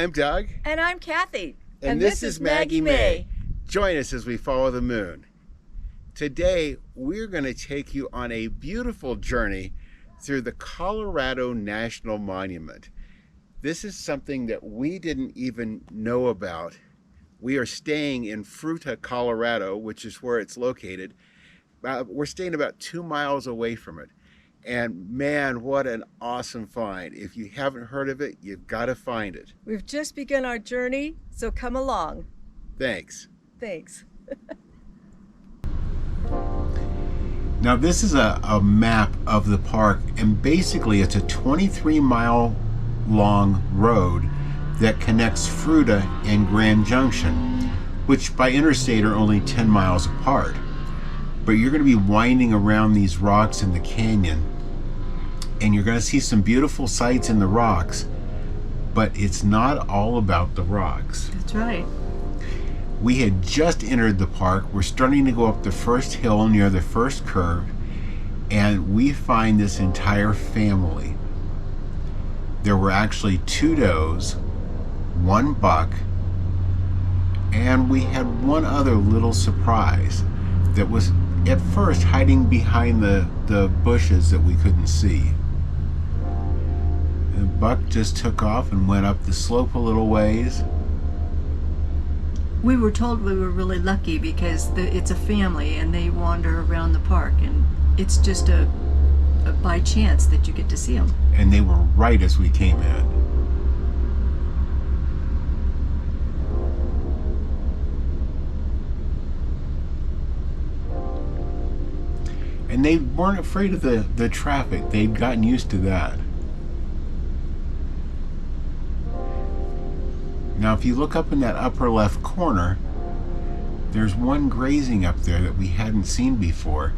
I'm Doug. And I'm Cathy. And this is Maggie Mae. Join us as we follow the moon. Today, we're going to take you on a beautiful journey through the Colorado National Monument. This is something that we didn't even know about. We are staying in Fruita, Colorado, which is where it's located. We're staying about 2 miles away from it. And man, what an awesome find. If you haven't heard of it, you've got to find it. We've just begun our journey, so come along. Thanks. Thanks. Now this is a map of the park, and basically it's a 23-mile long road that connects Fruita and Grand Junction, which by interstate are only 10 miles apart. But you're going to be winding around these rocks in the canyon, and you're going to see some beautiful sights in the rocks, but it's not all about the rocks. That's right. We had just entered the park. We're starting to go up the first hill near the first curve, and we find this entire family. There were actually 2 does, 1 buck, and we had one other little surprise that was at first hiding behind the bushes that we couldn't see. The buck just took off and went up the slope a little ways. We were told we were really lucky because it's a family and they wander around the park, and it's just a by chance that you get to see them. And they were right as we came in. And they weren't afraid of the traffic. They'd gotten used to that. Now if you look up in that upper left corner, there's one grazing up there that we hadn't seen before,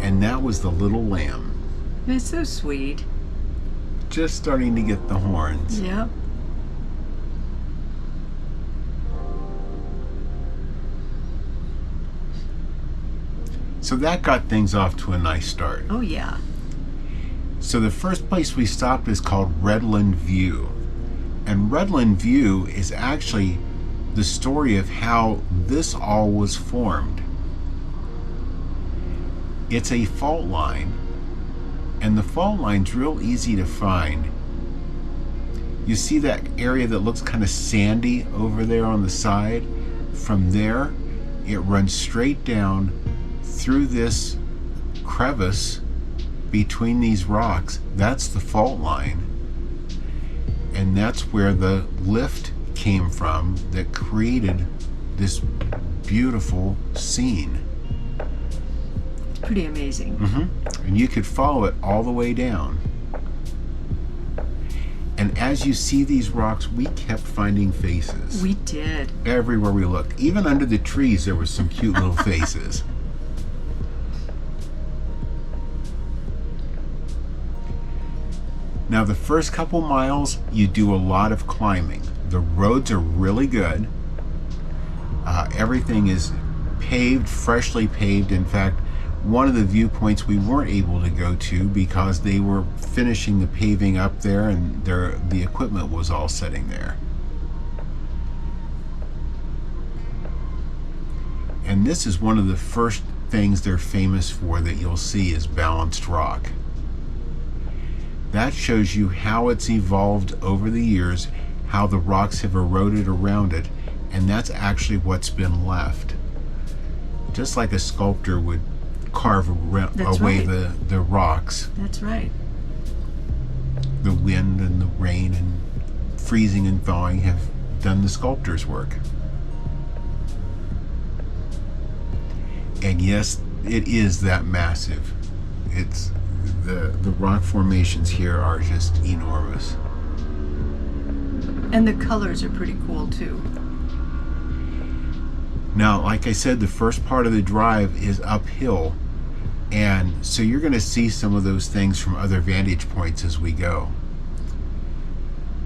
and that was the little lamb. It's so sweet. Just starting to get the horns. Yeah. So that got things off to a nice start. Oh yeah. So the first place we stopped is called Redland View. And Redland View is actually the story of how this all was formed. It's a fault line, and the fault line's real easy to find. You see that area that looks kind of sandy over there on the side? From there, it runs straight down through this crevice between these rocks. That's the fault line. And that's where the lift came from that created this beautiful scene. It's pretty amazing. And you could follow it all the way down. And as you see these rocks, we kept finding faces. We did. Everywhere we looked. Even under the trees, there were some cute little faces. Now the first couple miles, you do a lot of climbing. The roads are really good. Everything is paved, freshly paved. In fact, one of the viewpoints we weren't able to go to because they were finishing the paving up there, and the equipment was all sitting there. And this is one of the first things they're famous for that you'll see is balanced rock. That shows you how it's evolved over the years, how the rocks have eroded around it, and that's actually what's been left. Just like a sculptor would carve away the rocks. That's right. The wind and the rain and freezing and thawing have done the sculptor's work. And yes, it is that massive. It's the rock formations here are just enormous. And the colors are pretty cool too. Now, like I said, the first part of the drive is uphill, and so you're going to see some of those things from other vantage points as we go.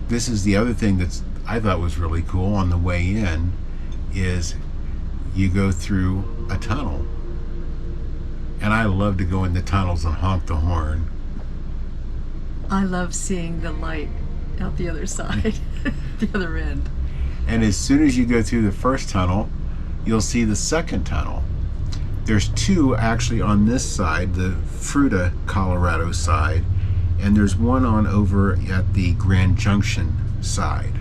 This is the other thing that I thought was really cool on the way in, is you go through a tunnel. And I love to go in the tunnels and honk the horn. I love seeing the light out the other side, the other end. And as soon as you go through the first tunnel, you'll see the second tunnel. There's two actually on this side, the Fruita, Colorado side, and there's one on over at the Grand Junction side.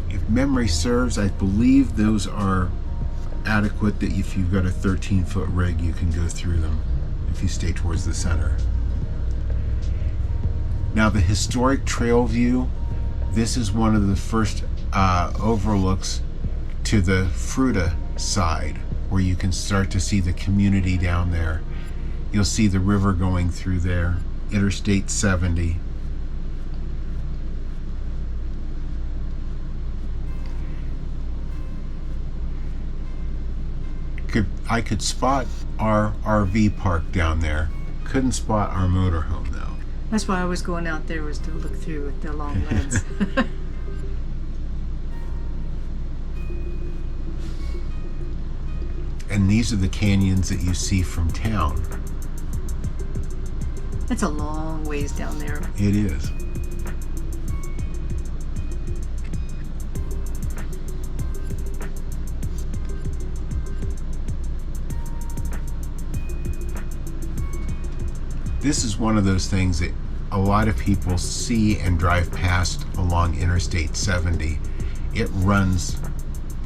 If memory serves, I believe those are adequate, that if you've got a 13-foot rig, you can go through them if you stay towards the center. Now the historic trail view, this is one of the first overlooks to the Fruita side, where you can start to see the community down there. You'll see the river going through there, Interstate 70. I could spot our RV park down there. Couldn't spot our motorhome though. That's why I was going out there, was to look through with the long lens. And these are the canyons that you see from town. It's a long ways down there. It is. This is one of those things that a lot of people see and drive past along Interstate 70. It runs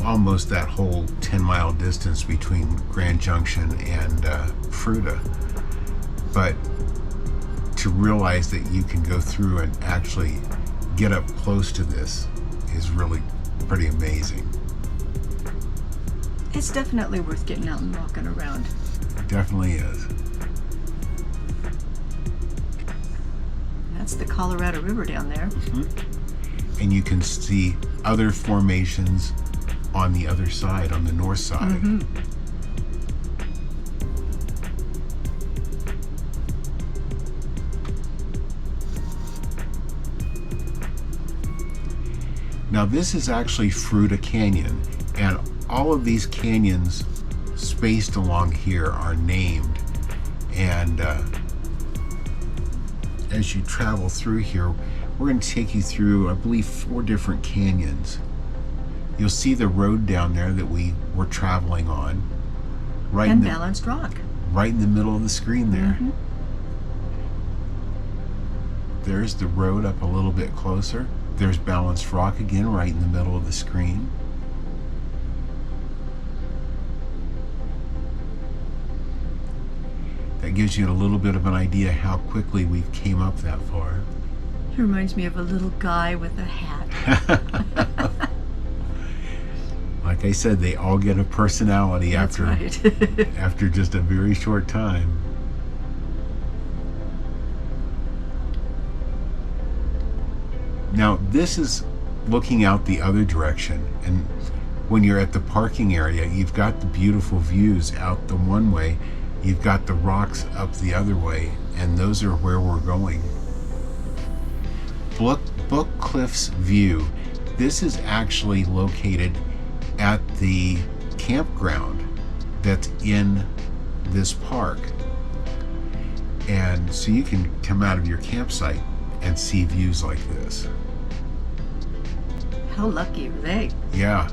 almost that whole 10-mile distance between Grand Junction and Fruita. But to realize that you can go through and actually get up close to this is really pretty amazing. It's definitely worth getting out and walking around. It definitely is. That's the Colorado River down there. Mm-hmm. And you can see other formations on the other side, on the north side. Mm-hmm. Now this is actually Fruita Canyon, and all of these canyons spaced along here are named, and as you travel through here, we're going to take you through, I believe, 4 different canyons. You'll see the road down there that we were traveling on. Right And in balanced rock. right in the middle of the screen there. Mm-hmm. There's the road up a little bit closer. There's balanced rock again right in the middle of the screen. That gives you a little bit of an idea how quickly we've came up that far. He reminds me of a little guy with a hat. Like I said, they all get a personality That's after right. after just a very short time. Now this is looking out the other direction, and when you're at the parking area, you've got the beautiful views out the one way, you've got the rocks up the other way, and those are where we're going. Book Cliff's View. This is actually located at the campground that's in this park. And so you can come out of your campsite and see views like this. How lucky are they? Yeah.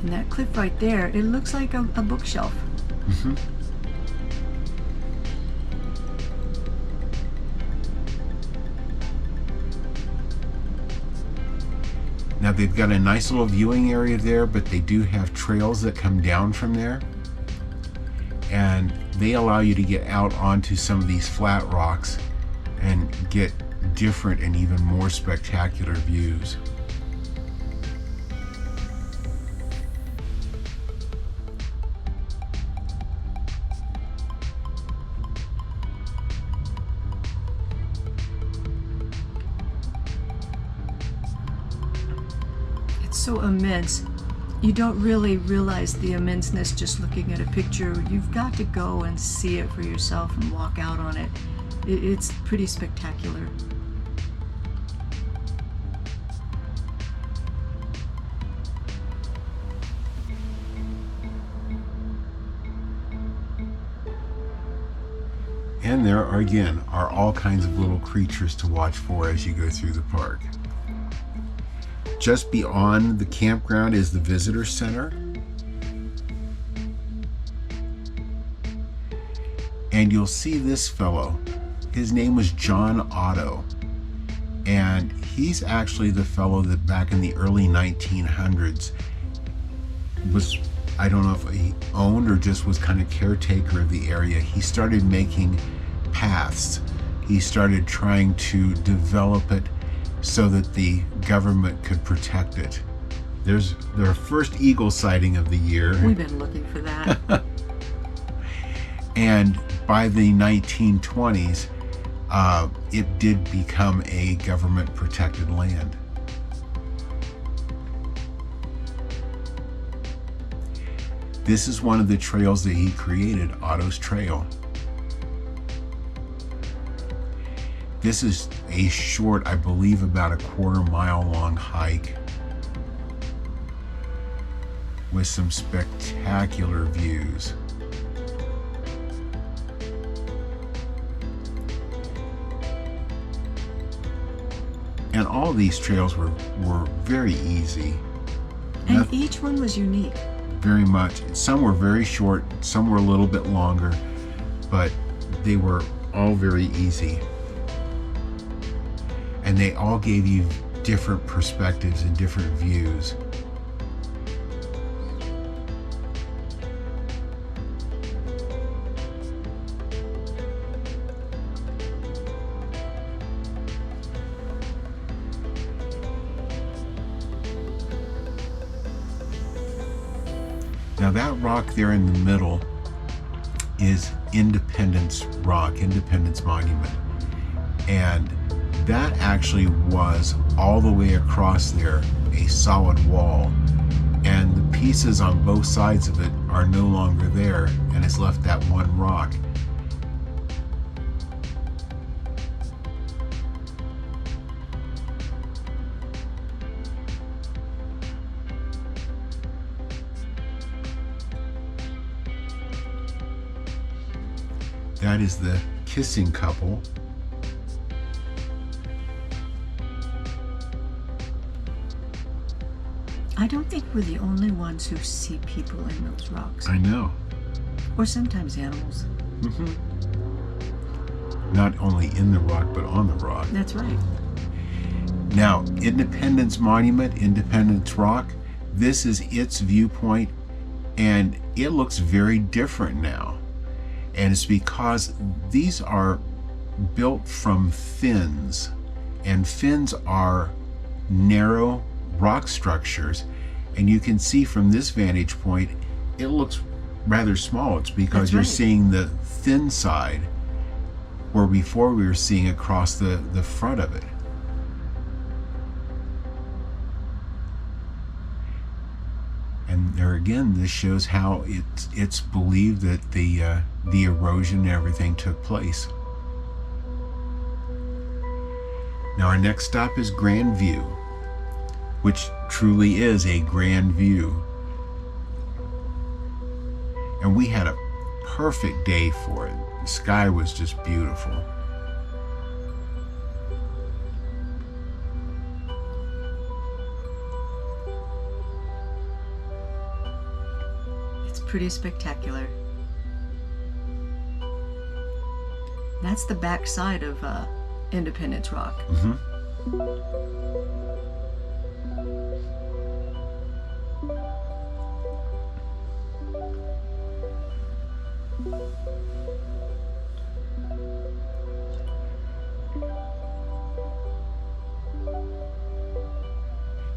And that cliff right there, it looks like a bookshelf. Mm-hmm. Now they've got a nice little viewing area there, but they do have trails that come down from there. And they allow you to get out onto some of these flat rocks and get different and even more spectacular views. It's so immense. You don't really realize the immenseness just looking at a picture. You've got to go and see it for yourself and walk out on it. It's pretty spectacular. And there are, again, are all kinds of little creatures to watch for as you go through the park. Just beyond the campground is the visitor center. And you'll see this fellow. His name was John Otto. And he's actually the fellow that back in the early 1900s was, I don't know if he owned or just was kind of caretaker of the area. He started making paths. He started trying to develop it so that the government could protect it. There's their first eagle sighting of the year. We've been looking for that. And by the 1920s, it did become a government protected land. This is one of the trails that he created, Otto's Trail. This is a short, I believe about a quarter-mile long hike with some spectacular views. And all these trails were very easy. And each one was unique. Very much. Some were very short, some were a little bit longer, but they were all very easy. And they all gave you different perspectives and different views. Now that rock there in the middle is Independence Rock, Independence Monument. And that actually was all the way across there a solid wall. And the pieces on both sides of it are no longer there, and it's left that one rock. That is the kissing couple. I don't think we're the only ones who see people in those rocks. I know. Or sometimes animals. Mm-hmm. Not only in the rock, but on the rock. That's right. Now, Independence Monument, Independence Rock, this is its viewpoint, and it looks very different now. And it's because these are built from fins, and fins are narrow rock structures, and you can see from this vantage point it looks rather small. It's because you're seeing the thin side, where before we were seeing across the front of it. And there again, this shows how it's believed that the erosion and everything took place. Now our next stop is Grand View, which truly is a grand view. And we had a perfect day for it. The sky was just beautiful. It's pretty spectacular. That's the back side of Independence Rock. Mm-hmm.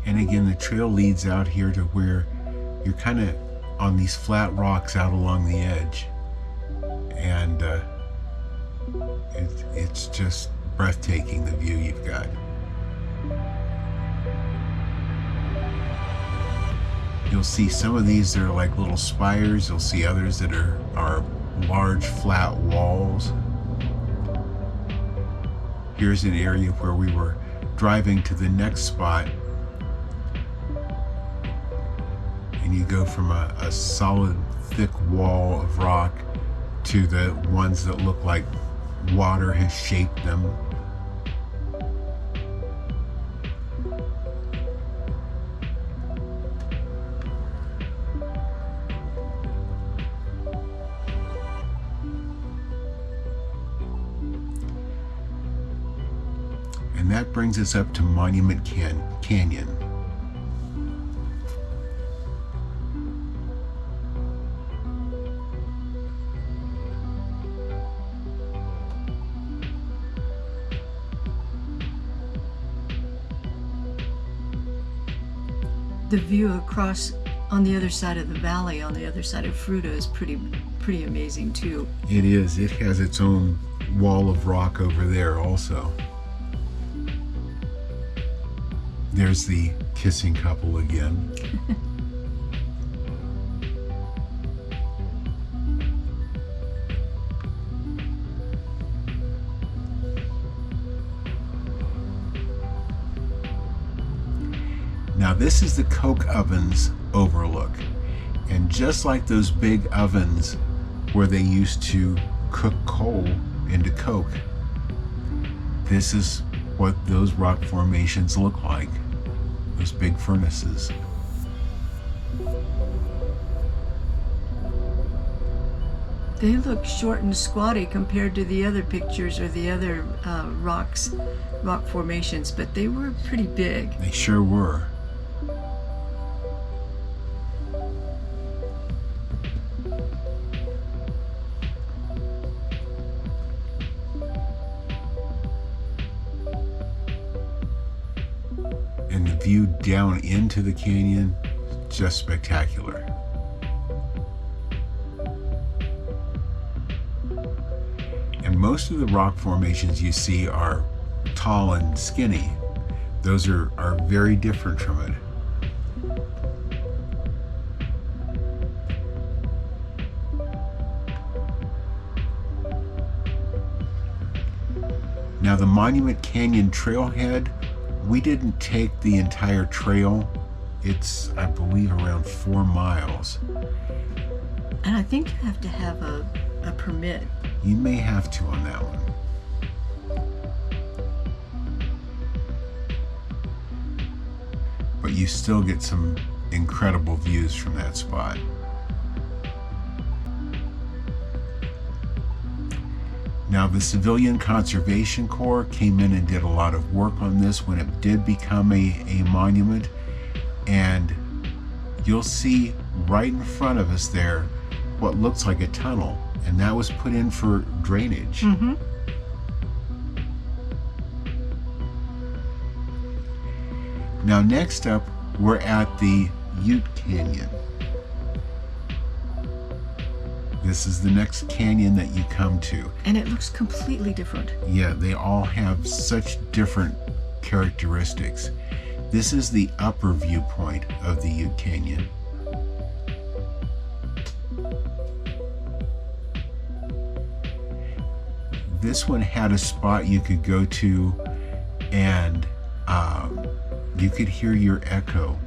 And again, the trail leads out here to where you're kind of on these flat rocks out along the edge. And it's just breathtaking, the view you've got. You'll see some of these that are like little spires. You'll see others that are large flat walls. Here's an area where we were driving to the next spot, and you go from a solid thick wall of rock to the ones that look like water has shaped them. And that brings us up to Monument Canyon. The view across on the other side of the valley, on the other side of Fruita, is pretty amazing too. It is. It has its own wall of rock over there also. There's the kissing couple again. Now this is the coke ovens overlook. And just like those big ovens where they used to cook coal into coke, this is what those rock formations look like. Those big furnaces. They look short and squatty compared to the other pictures or the other rock formations, but they were pretty big. They sure were. And the view down into the canyon, just spectacular. And most of the rock formations you see are tall and skinny. Those are very different from it. Now the Monument Canyon trailhead, we didn't take the entire trail. It's, I believe, around 4 miles. And I think you have to have a permit. You may have to on that one. But you still get some incredible views from that spot. Now the Civilian Conservation Corps came in and did a lot of work on this when it did become a monument. And you'll see right in front of us there what looks like a tunnel. And that was put in for drainage. Mm-hmm. Now next up, we're at the Ute Canyon. This is the next canyon that you come to. And it looks completely different. Yeah, they all have such different characteristics. This is the upper viewpoint of the Ute Canyon. This one had a spot you could go to and you could hear your echo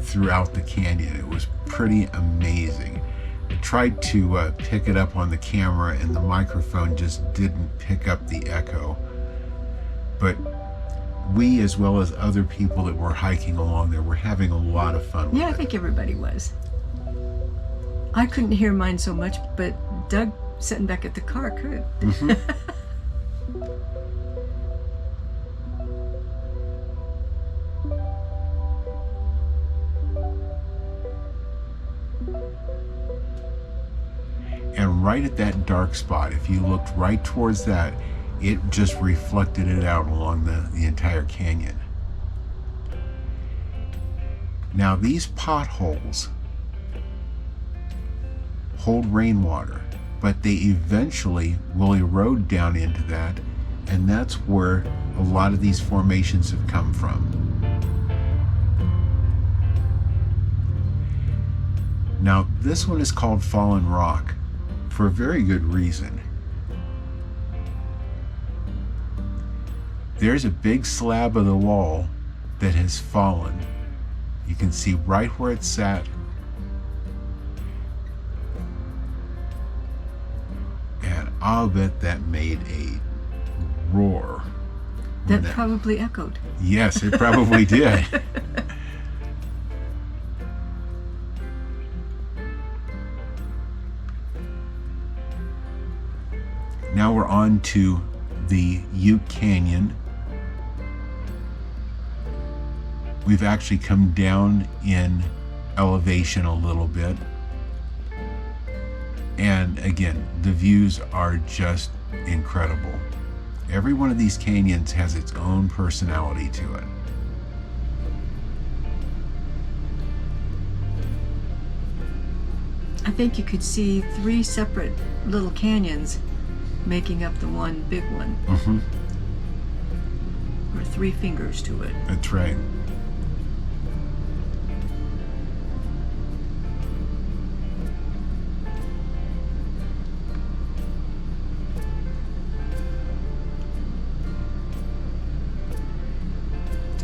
throughout the canyon. It was pretty amazing. I tried to pick it up on the camera and the microphone just didn't pick up the echo. But we, as well as other people that were hiking along there, were having a lot of fun with Yeah, I it. think everybody was. I couldn't hear mine so much, but Doug sitting back at the car could. Mhm. And right at that dark spot, if you looked right towards that, it just reflected it out along the entire canyon. Now these potholes hold rainwater, but they eventually will erode down into that, and that's where a lot of these formations have come from. Now this one is called Fallen Rock for a very good reason. There's a big slab of the wall that has fallen. You can see right where it's sat. And I'll bet that made a roar. That probably echoed. Yes, it probably did. Now we're on to the Ute Canyon. We've actually come down in elevation a little bit. And again, the views are just incredible. Every one of these canyons has its own personality to it. I think you could see 3 separate little canyons making up the one big one. Or 3 fingers to it. That's right.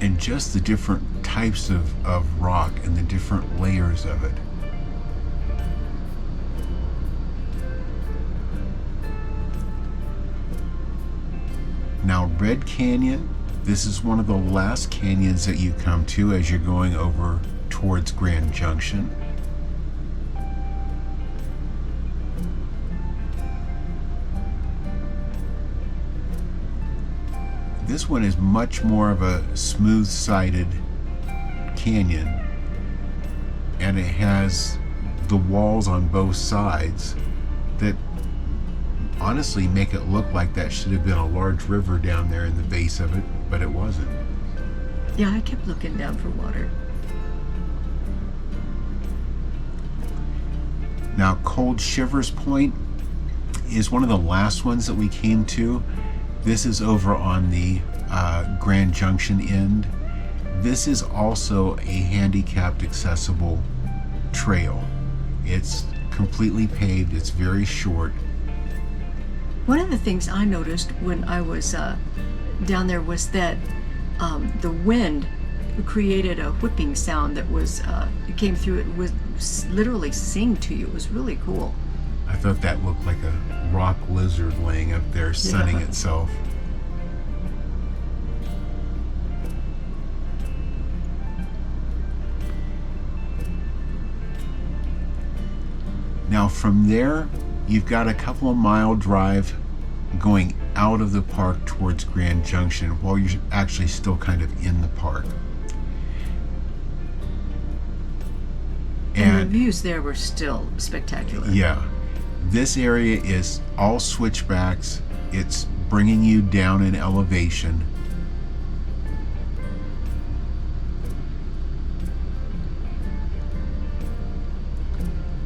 And just the different types of rock and the different layers of it. Now, Red Canyon, this is one of the last canyons that you come to as you're going over towards Grand Junction. This one is much more of a smooth-sided canyon, and it has the walls on both sides that honestly make it look like that should have been a large river down there in the base of it, but it wasn't. Yeah, I kept looking down for water. Now, Cold Shivers Point is one of the last ones that we came to. This is over on the Grand Junction end. This is also a handicapped accessible trail. It's completely paved, it's very short. One of the things I noticed when I was down there was that the wind created a whipping sound that was, it came through, it was literally sing to you. It was really cool. I thought that looked like a rock lizard laying up there sunning itself. Now from there, you've got a couple of mile drive going out of the park towards Grand Junction while you're actually still kind of in the park. And the views there were still spectacular. Yeah. This area is all switchbacks. It's bringing you down in elevation.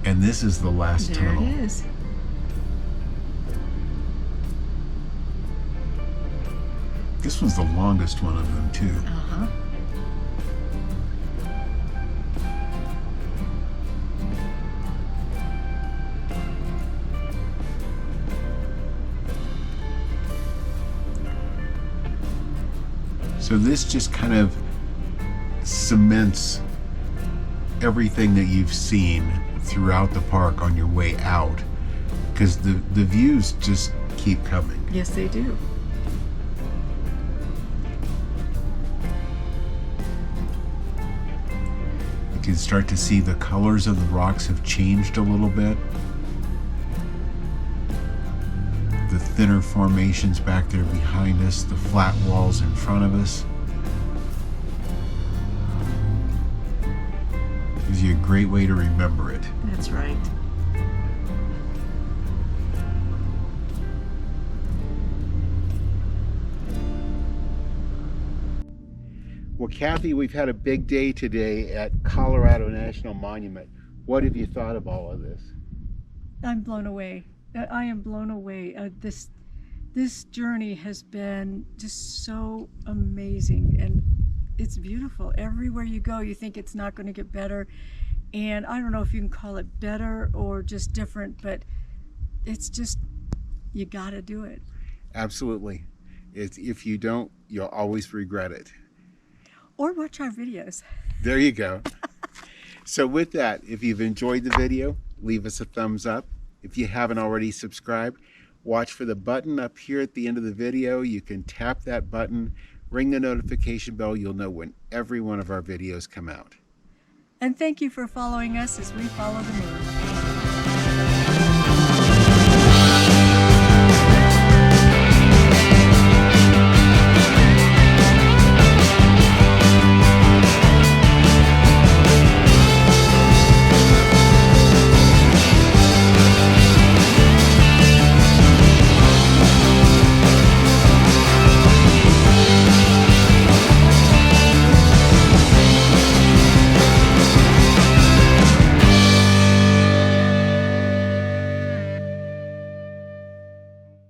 And this is the last tunnel. There it is. This one's the longest one of them too. Uh-huh. So this just kind of cements everything that you've seen throughout the park on your way out, because the views just keep coming. Yes, they do. You can start to see the colors of the rocks have changed a little bit. The thinner formations back there behind us, the flat walls in front of us. Gives you a great way to remember it. That's right. Well, Cathy, we've had a big day today at Colorado National Monument. What have you thought of all of this? I'm blown away. I am blown away. This journey has been just so amazing, and it's beautiful. Everywhere you go, you think it's not going to get better, and I don't know if you can call it better or just different, but it's just, you got to do it. Absolutely. If you don't, you'll always regret it. Or watch our videos. There you go. So with that, if you've enjoyed the video, leave us a thumbs up. If you haven't already subscribed, Watch for the button up here at the end of the video. You can tap that button, ring the notification bell. You'll know when every one of our videos come out. And thank you for following us as we follow the moon.